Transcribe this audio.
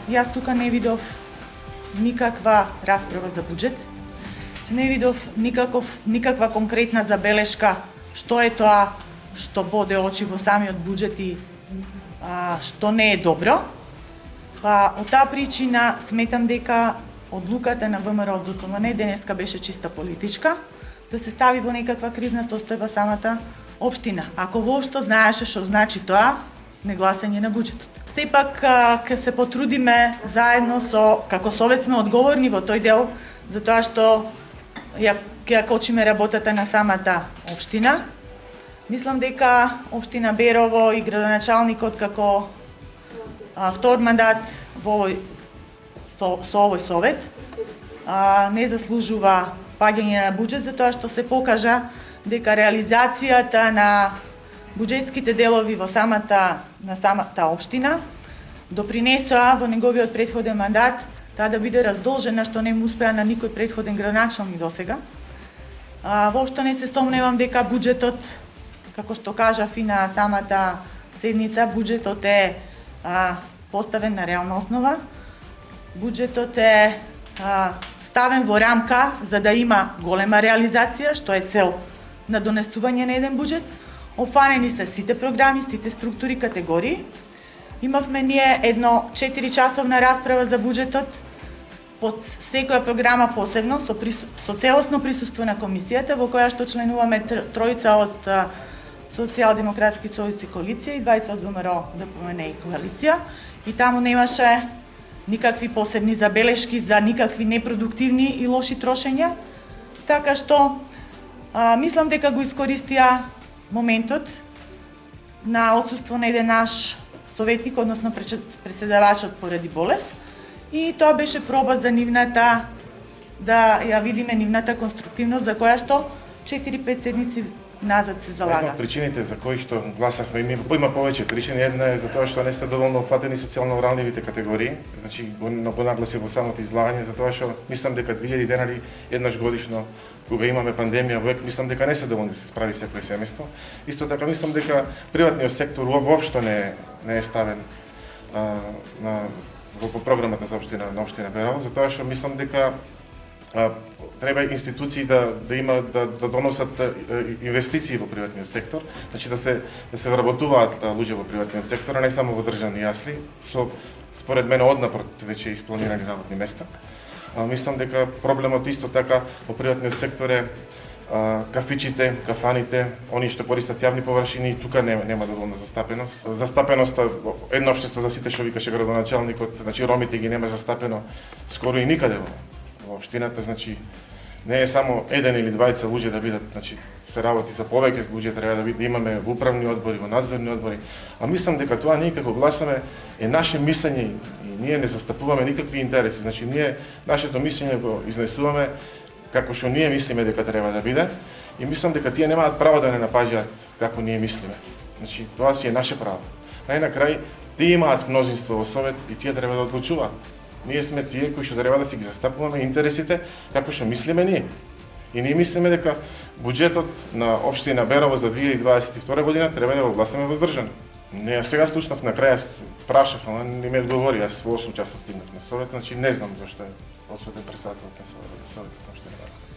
Јас тука не видов никаква расправа за буџет, не видов никаква конкретна забелешка што е тоа што боде очи во самиот буџет и што не е добро. Па од таа причина сметам дека одлуката на ВМРО ДПМН денеска беше чиста политичка, да се стави во некаква кризна состојба самата општина. Ако воопшто знаеше што значи тоа, негласање на буџетот. Сепак ќе се потрудиме заедно како совет сме одговорни во тој дел за тоа што ќе кочиме работата на самата општина. Мислам дека општина Берово и градоначалникот како втор мандат со овој совет не заслужува паѓање на буџет за тоа што се покажа дека реализацијата на буџетските делови во самата општина допринесоа во неговиот претходен мандат таа да биде раздолжена, што не му успеа на никој претходен градоначалник досега. Воопшто не се сомневам дека буџетот, како што кажав и на самата седница, буџетот е поставен на реална основа. Буџетот е ставен во рамка за да има голема реализација, што е цел на донесување на еден буџет. Офанени се сите програми, сите структури, категории. Имавме ние едно 4-часовна расправа за буџетот, под секоја програма посебно, со целосно присуство на комисијата, во која што членуваме тројца од Социјалдемократски сојуз и коалиција и двајца од ВМРО ДПМН и коалиција. И таму немаше никакви посебни забелешки за никакви непродуктивни и лоши трошења. Така што мислам дека го искористија моментот на отсуство на еден наш советник, односно председавачот поради болест, и тоа беше проба за нивната, да ја видиме нивната конструктивност за која што 4-5 седмици назад се залага. Една од причините за кои што гласавме, има повеќе причини. Една е за тоа што не сте доволно офатени социјално ранливите категории, значи го нагласи во самото излагање, за тоа што мислам дека 2000 денари еднаш годишно, кога имаме пандемија, мислам дека не се доволни да се справи секој семејство. Исто така мислам дека приватниот сектор воопшто не е ставен во програмата за општина на општина Берово, за тоа што мислам дека треба институции да доносат инвестиции во приватниот сектор, значи да се вработуваат луѓе во приватниот сектор, а не само во државни јасли, со според мене однапред веќе испланирани работни места. Мислам дека проблемот исто така во приватниот сектор е кафичите, кафаните, они што користат јавни површини, тука нема доволна застапеност. Застапеноста едно општество за сите што викаше градоначалникот, значи ромите ги нема застапено скоро и никаде во општината, значи не е само еден или двајца луѓе да бидат, значи се работи за повеќе луѓе, треба да имаме во управни одбори, во надзорни одбори. А мислам дека тоа ние како гласаме е наше мислење и ние не застапуваме никакви интереси. Значи ние нашето мислење го изнесуваме како што ние мислиме дека треба да биде и мислам дека тие немаат право да не напаѓаат како ние мислиме. Значи тоа си е наше право. Најнакрај тие имаат мнозинство во совет и тие треба да одлучуваат. Ние сме тие кои што треба да си ги застапуваме интересите како што мислиме ние. И ние мислиме дека буџетот на општина Берово за 2022 година треба да го гласаме воздржано. Не, сега слушнав на крај, прашав, ама не ми одговори, јас во 8 часот стигнав на совет, значи не знам зашто е одсутен председателот на советот на општина Берово.